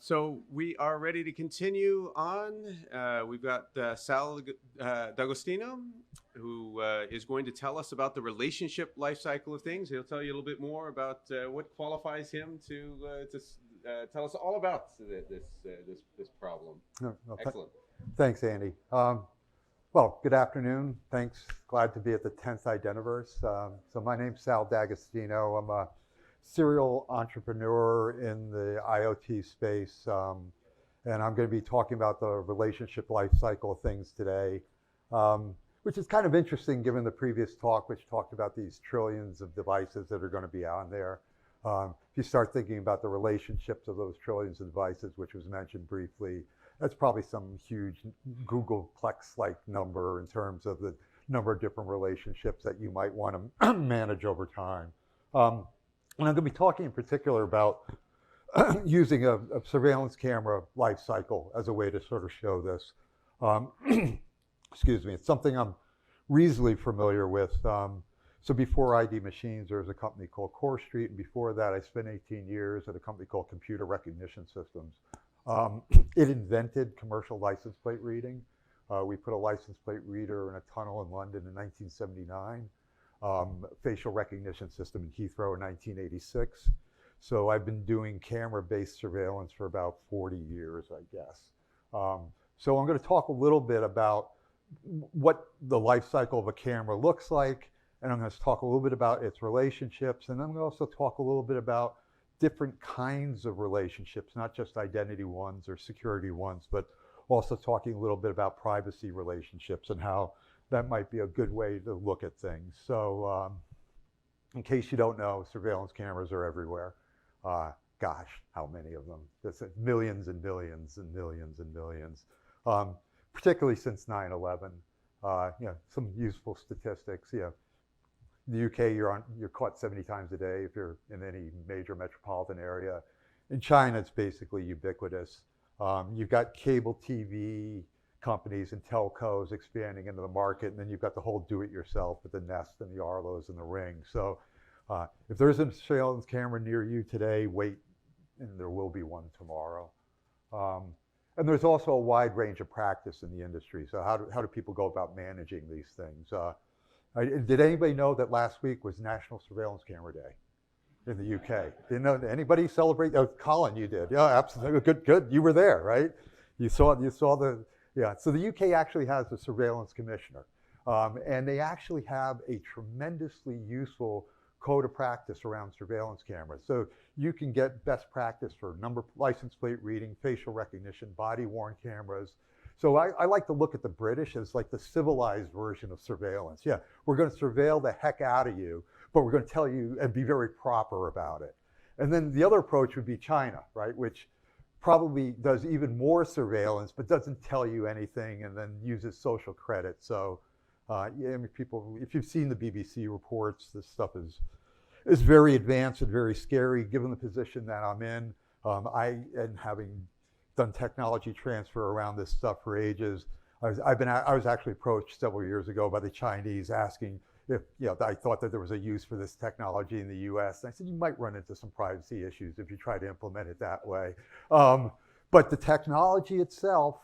So we are ready to continue on. We've got Sal D'Agostino, who is going to tell us about the relationship life cycle of things. He'll tell you a little bit more about what qualifies him to tell us all about this problem. No, no, Excellent. thanks, Andy. Well, good afternoon. Thanks. Glad to be at the 10th Identiverse. So my name's Sal D'Agostino. I'm a serial entrepreneur in the IoT space, and I'm going to be talking about the relationship life cycle of things today, which is kind of interesting given the previous talk, which talked about these trillions of devices that are going to be on there. If you start thinking about the relationships of those trillions of devices, which was mentioned briefly, that's probably some huge Googleplex-like number in terms of the number of different relationships that you might want to manage over time. And I'm going to be talking in particular about using a surveillance camera life cycle as a way to sort of show this. Excuse me, it's something I'm reasonably familiar with. So before ID Machines, there was a company called Core Street, and before that I spent 18 years at a company called Computer Recognition Systems. It invented commercial license plate reading. We put a license plate reader in a tunnel in London in 1979, facial recognition system in Heathrow in 1986. So I've been doing camera-based surveillance for about 40 years, I guess. So I'm going to talk a little bit about what the life cycle of a camera looks like, and I'm going to talk a little bit about its relationships, and I'm going to also talk a little bit about different kinds of relationships, not just identity ones or security ones, but also talking a little bit about privacy relationships and how that might be a good way to look at things. So in case you don't know, surveillance cameras are everywhere. Gosh, how many of them? It's millions and millions and millions and millions, particularly since 9/11. Some useful statistics. In the UK, you're caught 70 times a day if you're in any major metropolitan area. In China, it's basically ubiquitous. You've got cable TV companies and telcos expanding into the market, and then you've got the whole do-it-yourself with the Nest and the Arlos and the Ring. So if there's a surveillance camera near you today, wait, and there will be one tomorrow. And there's also a wide range of practice in the industry. So how do people go about managing these things? Did anybody know that last week was National Surveillance Camera Day in the UK? Didn't know? Anybody celebrate? Oh, Colin, you did. Yeah, absolutely. Good. You were there, right? You saw the. Yeah. So the UK actually has a surveillance commissioner, and they actually have a tremendously useful code of practice around surveillance cameras. So you can get best practice for license plate reading, facial recognition, body-worn cameras. So I like to look at the British as like the civilized version of surveillance. Yeah, we're going to surveil the heck out of you, but we're going to tell you and be very proper about it. And then the other approach would be China, right, which probably does even more surveillance, but doesn't tell you anything and then uses social credit. So people, if you've seen the BBC reports, this stuff is very advanced and very scary given the position that I'm in. And having done technology transfer around this stuff for ages. I was actually approached several years ago by the Chinese asking if I thought that there was a use for this technology in the US. And I said, you might run into some privacy issues if you try to implement it that way. But the technology itself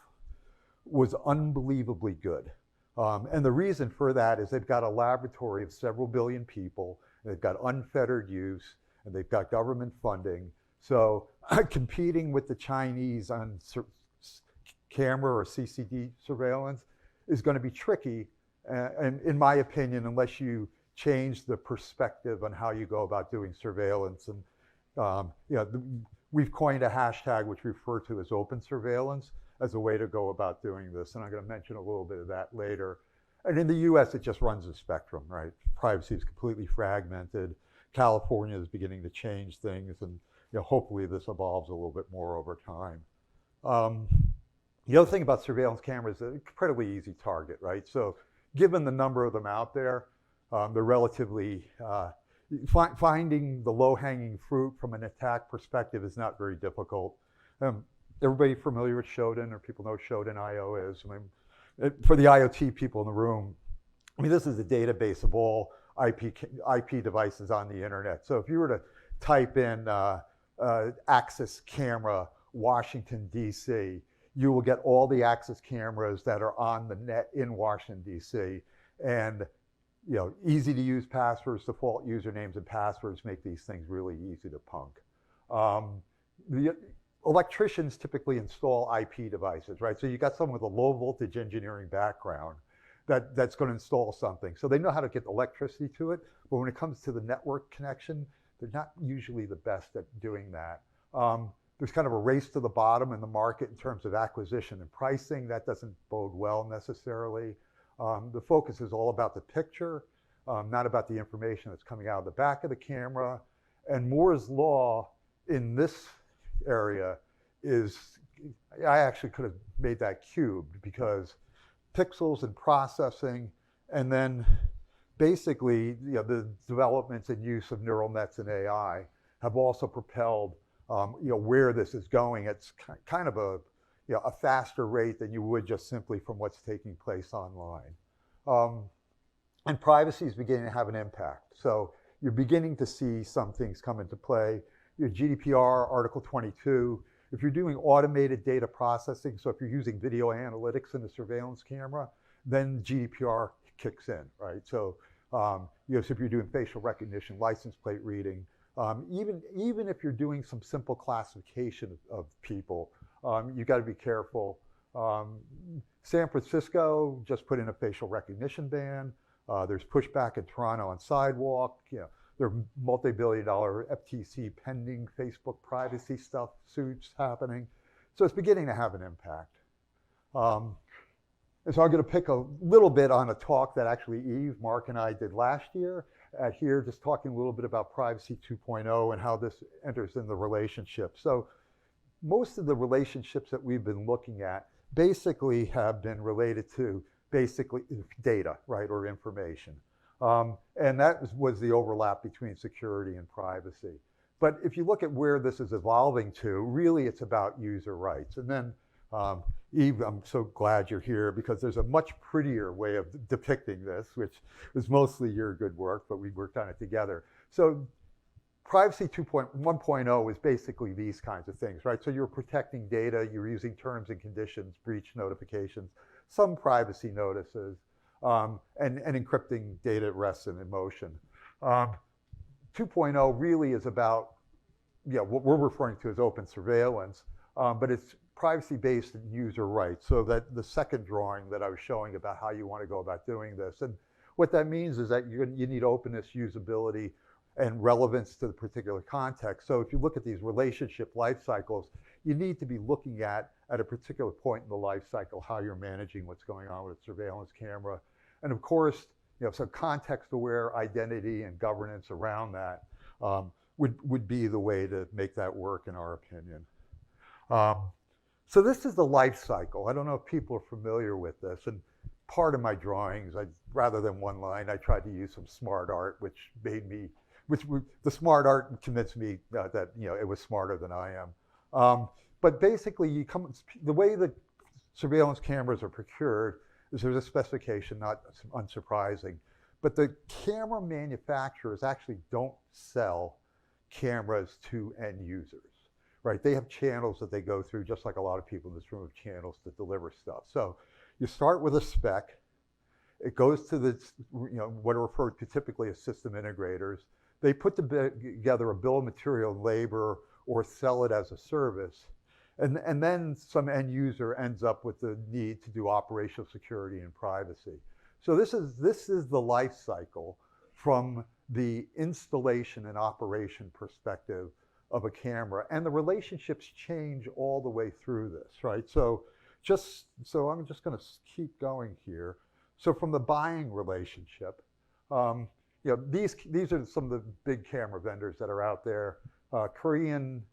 was unbelievably good. And the reason for that is they've got a laboratory of several billion people, and they've got unfettered use, and they've got government funding. So competing with the Chinese on camera or CCD surveillance is going to be tricky, and in my opinion, unless you change the perspective on how you go about doing surveillance. And we've coined a hashtag which we refer to as open surveillance as a way to go about doing this, and I'm going to mention a little bit of that later. And in the US, it just runs a spectrum, right? Privacy is completely fragmented. California is beginning to change things, and hopefully this evolves a little bit more over time. The other thing about surveillance cameras is an incredibly easy target, right? So given the number of them out there, they're relatively, finding the low-hanging fruit from an attack perspective is not very difficult. Everybody familiar with Shodan, or people know what Shodan IO is? I mean, for the IoT people in the room, I mean, this is a database of all IP devices on the internet. So if you were to type in Axis camera Washington, D.C., you will get all the access cameras that are on the net in Washington, D.C. And easy to use passwords, default usernames and passwords make these things really easy to punk. The electricians typically install IP devices, right? So you got someone with a low voltage engineering background that's going to install something. So they know how to get electricity to it, but when it comes to the network connection, they're not usually the best at doing that. There's kind of a race to the bottom in the market in terms of acquisition and pricing. That doesn't bode well necessarily. The focus is all about the picture, not about the information that's coming out of the back of the camera. And Moore's law in this area is, I actually could have made that cubed, because pixels and processing, and then basically the developments and use of neural nets and AI have also propelled where this is going. It's kind of a faster rate than you would just simply from what's taking place online. And privacy is beginning to have an impact. So you're beginning to see some things come into play. Your GDPR, Article 22, if you're doing automated data processing, so if you're using video analytics in a surveillance camera, then GDPR kicks in, right? So, so if you're doing facial recognition, license plate reading, even if you're doing some simple classification of people, you got to be careful. San Francisco just put in a facial recognition ban. There's pushback in Toronto on sidewalk. There are multi-billion-dollar FTC pending Facebook privacy stuff suits happening. So it's beginning to have an impact. And so I'm going to pick a little bit on a talk that actually Eve, Mark, and I did last year at here, just talking a little bit about Privacy 2.0 and how this enters in the relationship. So most of the relationships that we've been looking at basically have been related to basically data, right, or information. And that was the overlap between security and privacy. But if you look at where this is evolving to, really it's about user rights. And then, Eve, I'm so glad you're here, because there's a much prettier way of depicting this, which is mostly your good work, but we worked on it together. So Privacy 1.0 is basically these kinds of things, right? So you're protecting data, you're using terms and conditions, breach notifications, some privacy notices, and encrypting data at rest and in motion. 2.0 really is about what we're referring to as open surveillance, but it's privacy-based and user rights. So that the second drawing that I was showing about how you want to go about doing this. And what that means is that you need openness, usability, and relevance to the particular context. So if you look at these relationship life cycles, you need to be looking at a particular point in the life cycle, how you're managing what's going on with a surveillance camera. And of course, so context-aware identity and governance around that would be the way to make that work, in our opinion. So this is the life cycle. I don't know if people are familiar with this. And part of my drawings, rather than one line, I tried to use some smart art, which the smart art convinced me that it was smarter than I am. But basically, the way that surveillance cameras are procured is there's a specification, not unsurprising. But the camera manufacturers actually don't sell cameras to end users, right? They have channels that they go through, just like a lot of people in this room have channels that deliver stuff. So you start with a spec. It goes to what are referred to typically as system integrators. They put together a bill of material and labor or sell it as a service. And then some end user ends up with the need to do operational security and privacy. So this is the life cycle from the installation and operation perspective of a camera. And the relationships change all the way through this, right? So I'm just going to keep going here. So from the buying relationship, these are some of the big camera vendors that are out there. Korean,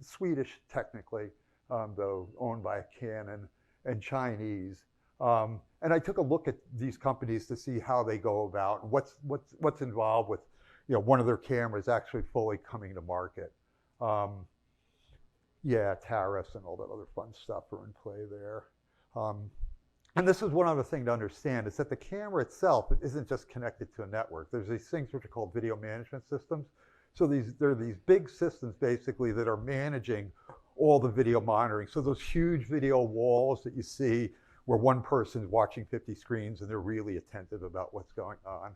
Swedish technically, though owned by Canon, and Chinese. And I took a look at these companies to see how they go about and what's involved with one of their cameras actually fully coming to market. Tariffs and all that other fun stuff are in play there. And this is one other thing to understand, is that the camera itself isn't just connected to a network. There's these things which are called video management systems. So there are these big systems basically that are managing all the video monitoring. So those huge video walls that you see where one person's watching 50 screens and they're really attentive about what's going on,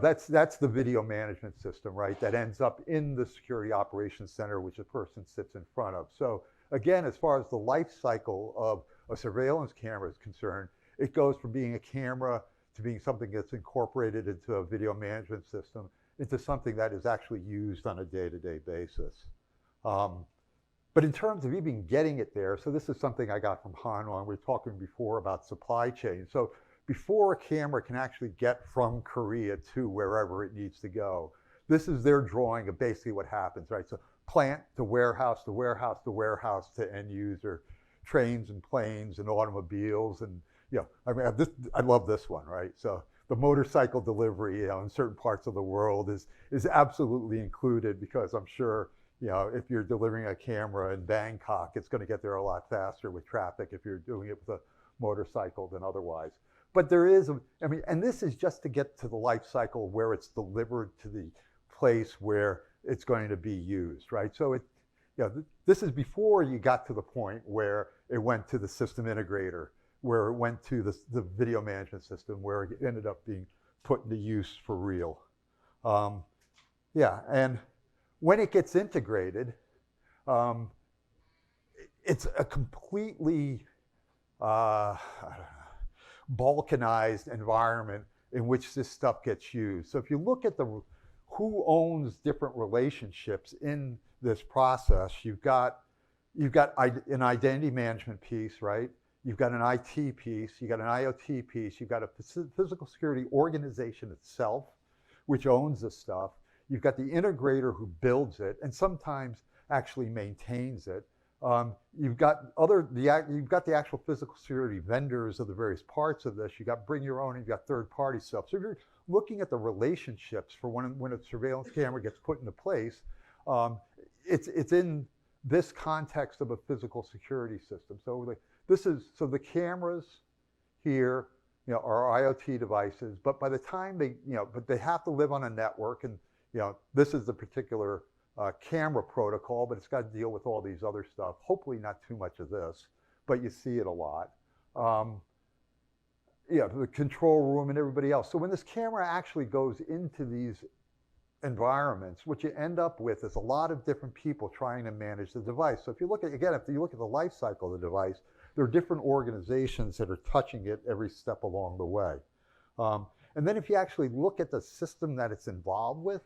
that's the video management system, right? That ends up in the security operations center, which a person sits in front of. So again, as far as the life cycle of a surveillance camera is concerned, it goes from being a camera to being something that's incorporated into a video management system, into something that is actually used on a day-to-day basis. But in terms of even getting it there, so this is something I got from Hanwang. We were talking before about supply chain. So before a camera can actually get from Korea to wherever it needs to go, this is their drawing of basically what happens, right? So plant to warehouse to warehouse to warehouse to end user, trains and planes and automobiles. And I mean, I love this one, right? So the motorcycle delivery, in certain parts of the world is absolutely included, because I'm sure, if you're delivering a camera in Bangkok, it's going to get there a lot faster with traffic if you're doing it with a motorcycle than otherwise. But there is, and this is just to get to the life cycle where it's delivered to the place where it's going to be used, right? So this is before you got to the point where it went to the system integrator, where it went to the video management system, where it ended up being put into use for real. And when it gets integrated, it's a completely balkanized environment in which this stuff gets used. So if you look at who owns different relationships in this process, you've got an identity management piece, right? You've got an IT piece, you've got an IoT piece, you've got a physical security organization itself, which owns this stuff. You've got the integrator who builds it and sometimes actually maintains it. You've got the actual physical security vendors of the various parts of this. You got bring your own, and you've got third-party stuff. So if you're looking at the relationships for when a surveillance camera gets put into place, it's in this context of a physical security system. So the cameras here, are IoT devices, but by the time they have to live on a network, and this is the particular camera protocol, but it's got to deal with all these other stuff. Hopefully not too much of this, but you see it a lot. The control room and everybody else. So when this camera actually goes into these environments, what you end up with is a lot of different people trying to manage the device. So if you look at the life cycle of the device, there are different organizations that are touching it every step along the way. And then if you actually look at the system that it's involved with,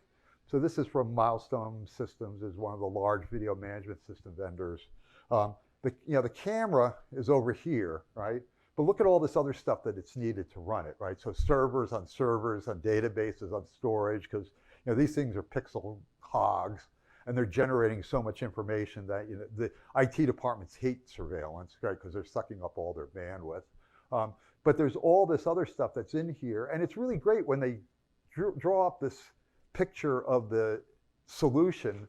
so this is from Milestone Systems, is one of the large video management system vendors. The camera is over here, right? But look at all this other stuff that it's needed to run it, right? So servers, on databases, on storage, because these things are pixel hogs, and they're generating so much information that the IT departments hate surveillance, right? Because they're sucking up all their bandwidth. But there's all this other stuff that's in here, and it's really great when they draw up this picture of the solution.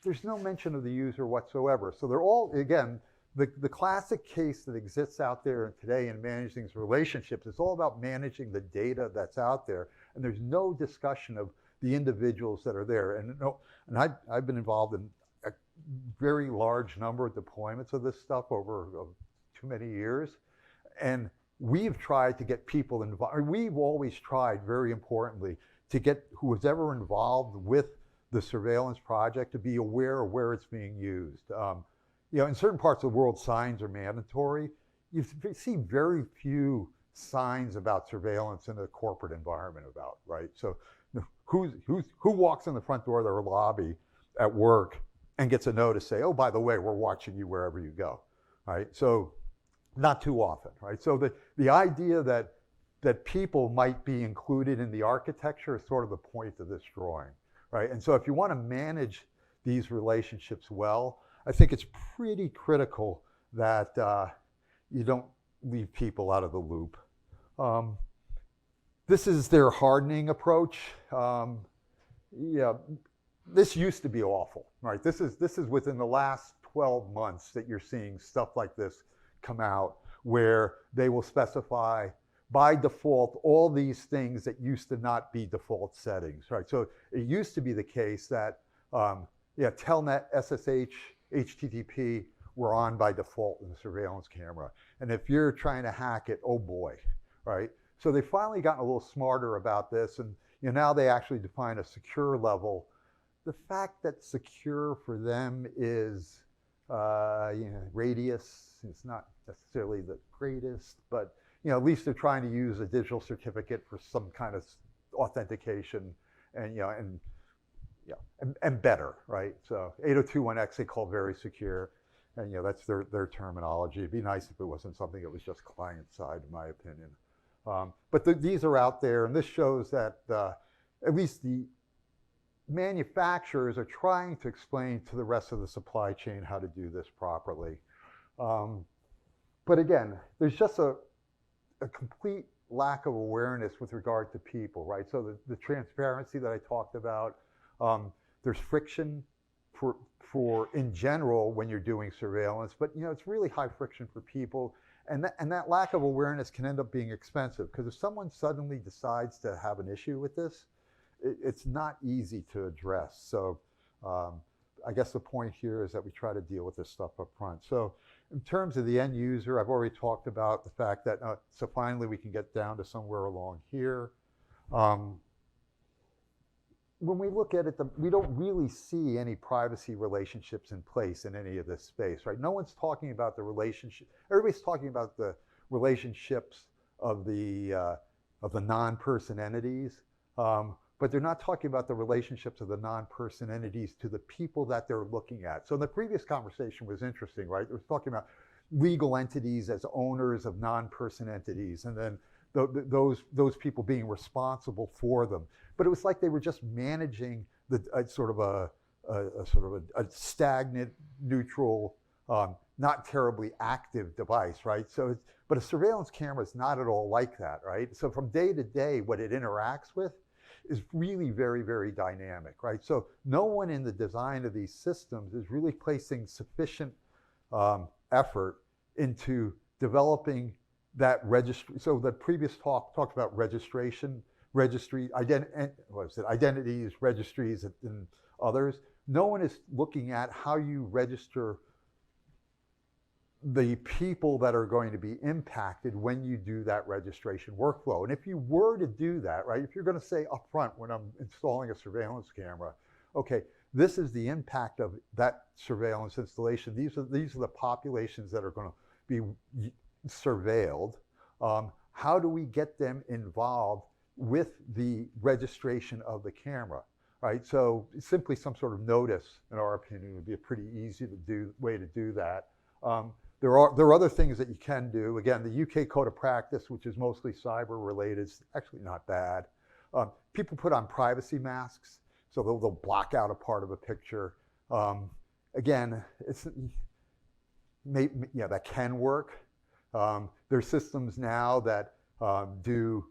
There's no mention of the user whatsoever. So they're all, again, the classic case that exists out there today in managing these relationships, it's all about managing the data that's out there, and there's no discussion of the individuals that are there. And I've been involved in a very large number of deployments of this stuff over too many years, and we've tried to get people involved. We've always tried, very importantly, to get who was ever involved with the surveillance project to be aware of where it's being used. In certain parts of the world, signs are mandatory. You see very few signs about surveillance in a corporate environment right? So who walks in the front door of their lobby at work and gets a notice say, oh, by the way, we're watching you wherever you go, right? So not too often, right? So the idea that people might be included in the architecture is sort of the point of this drawing, right? And so if you want to manage these relationships well, I think it's pretty critical that you don't leave people out of the loop. This is their hardening approach. This used to be awful, right? This is within the last 12 months that you're seeing stuff like this come out, where they will specify by default all these things that used to not be default settings, right? So it used to be the case that yeah, Telnet, SSH, HTTP were on by default in the surveillance camera. And if you're trying to hack it, oh boy, right? So they've finally gotten a little smarter about this, and now they actually define a secure level. The fact that secure for them is radius, it's not necessarily the greatest, but at least they're trying to use a digital certificate for some kind of authentication, and and better, right? So 802.1x they call very secure, and that's their terminology. It'd be nice if it wasn't something that was just client side, in my opinion. But these are out there, and this shows that at least the manufacturers are trying to explain to the rest of the supply chain how to do this properly. But again, there's just a complete lack of awareness with regard to people, right? So the transparency that I talked about, there's friction for in general when you're doing surveillance, but it's really high friction for people, and that lack of awareness can end up being expensive, because if someone suddenly decides to have an issue with this, it's not easy to address. So I guess the point here is that we try to deal with this stuff up front. So in terms of the end user, I've already talked about the fact that, so finally we can get down to somewhere along here. When we look at it, we don't really see any privacy relationships in place in any of this space, right? No one's talking about the relationship. Everybody's talking about the relationships of the non-person entities, but they're not talking about the relationships of the non-person entities to the people that they're looking at. So the previous conversation was interesting, right? It was talking about legal entities as owners of non-person entities, and then those people being responsible for them. But it was like they were just managing sort of a stagnant, neutral, not terribly active device, right? But a surveillance camera is not at all like that, right? So from day to day, what it interacts with is really very, very dynamic, right? So no one in the design of these systems is really placing sufficient effort into developing that registry. So the previous talk talked about registration, identities, registries, and others. No one is looking at how you register the people that are going to be impacted when you do that registration workflow. And if you were to do that, right, if you're going to say up front when I'm installing a surveillance camera, okay, this is the impact of that surveillance installation. These are the populations that are going to be surveilled. How do we get them involved with the registration of the camera, right? So simply some sort of notice, in our opinion, would be a pretty easy way to do that. There are other things that you can do. Again, the UK Code of Practice, which is mostly cyber related, is actually not bad. People put on privacy masks, so they'll block out a part of a picture. Again, that can work. There's systems now that do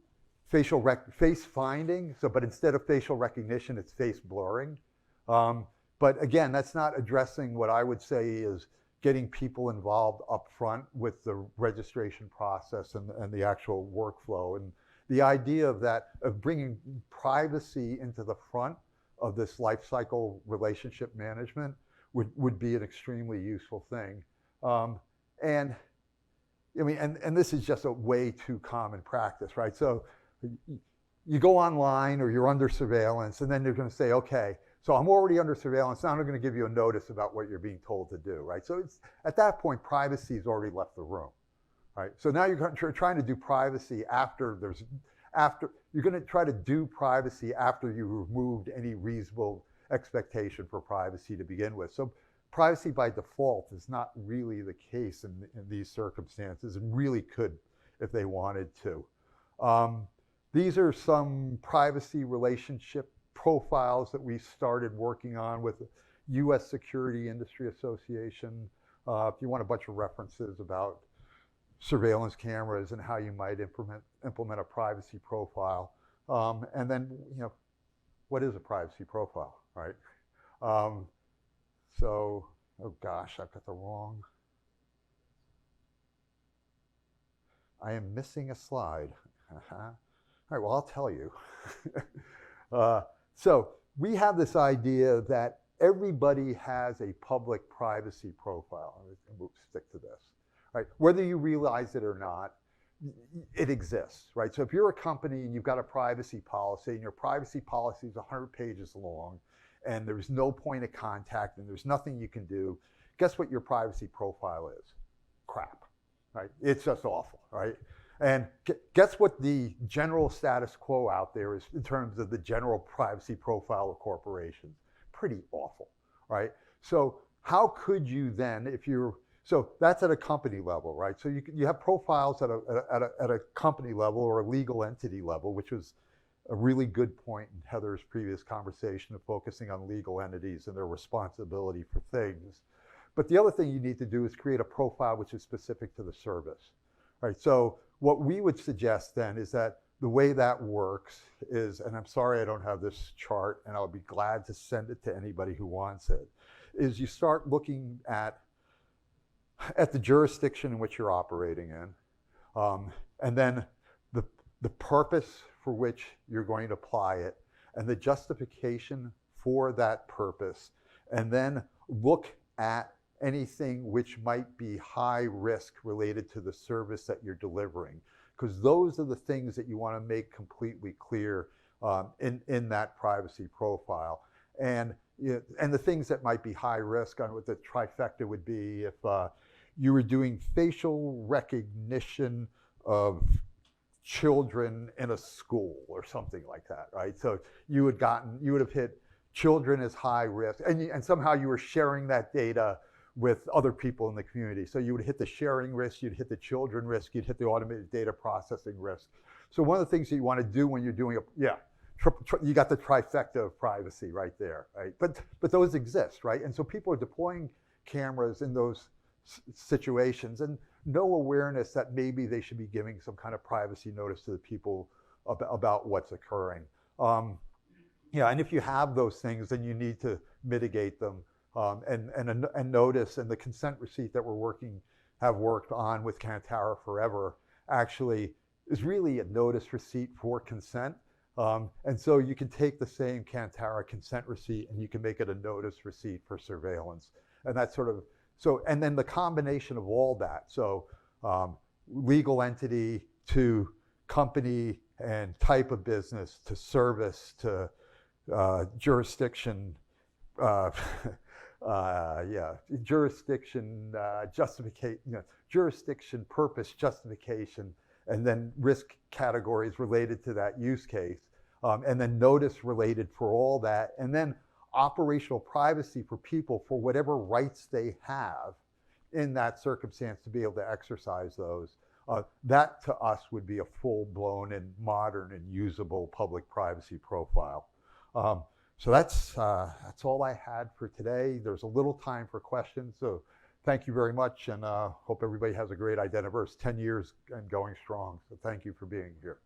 face finding, but instead of facial recognition, it's face blurring. But again, that's not addressing what I would say is getting people involved up front with the registration process and the actual workflow. And the idea of bringing privacy into the front of this lifecycle relationship management would be an extremely useful thing. And this is just a way too common practice, right? So you go online or you're under surveillance, and then they're going to say, okay, so I'm already under surveillance, now I'm going to give you a notice about what you're being told to do, right? So at that point, privacy has already left the room, right? So now you're trying to do privacy after you're going to try to do privacy after you removed any reasonable expectation for privacy to begin with. So privacy by default is not really the case in these circumstances, and really could if they wanted to. These are some privacy relationship profiles that we started working on with the U.S. Security Industry Association. If you want a bunch of references about surveillance cameras and how you might implement a privacy profile. And then, what is a privacy profile, right? So, oh gosh, I've got the wrong. I am missing a slide. All right, well, I'll tell you. So we have this idea that everybody has a public privacy profile. And we'll stick to this, right? Whether you realize it or not, it exists, right? So if you're a company and you've got a privacy policy and your privacy policy is 100 pages long and there's no point of contact and there's nothing you can do, guess what your privacy profile is? Crap, right? It's just awful, right? And guess what the general status quo out there is in terms of the general privacy profile of corporations? Pretty awful, right? So how could you then, if you're, so that's at a company level, right? So you have profiles at a company level or a legal entity level, which was a really good point in Heather's previous conversation of focusing on legal entities and their responsibility for things. But the other thing you need to do is create a profile which is specific to the service, right? So what we would suggest then is that the way that works is, and I'm sorry I don't have this chart, and I'll be glad to send it to anybody who wants it, is you start looking at the jurisdiction in which you're operating in, and then the purpose for which you're going to apply it, and the justification for that purpose, and then look at anything which might be high risk related to the service that you're delivering, because those are the things that you want to make completely clear in that privacy profile. And the things that might be high risk, on what the trifecta would be if you were doing facial recognition of children in a school or something like that, right? So you would have hit children as high risk, and somehow you were sharing that data with other people in the community. So you would hit the sharing risk, you'd hit the children risk, you'd hit the automated data processing risk. So one of the things that you want to do when you're doing you got the trifecta of privacy right there, right? But those exist, right? And so people are deploying cameras in those situations and no awareness that maybe they should be giving some kind of privacy notice to the people about what's occurring. And if you have those things, then you need to mitigate them. And notice, and the consent receipt that have worked on with Kantara forever actually is really a notice receipt for consent. And so you can take the same Kantara consent receipt and you can make it a notice receipt for surveillance. And that's sort of, so, and then the combination of all that, so legal entity to company and type of business to service to jurisdiction, jurisdiction, jurisdiction, purpose, justification, and then risk categories related to that use case, and then notice related for all that, and then operational privacy for people for whatever rights they have in that circumstance to be able to exercise those. That to us would be a full-blown and modern and usable public privacy profile. So that's all I had for today. There's a little time for questions, so thank you very much, and hope everybody has a great Identiverse. 10 years and going strong, so thank you for being here.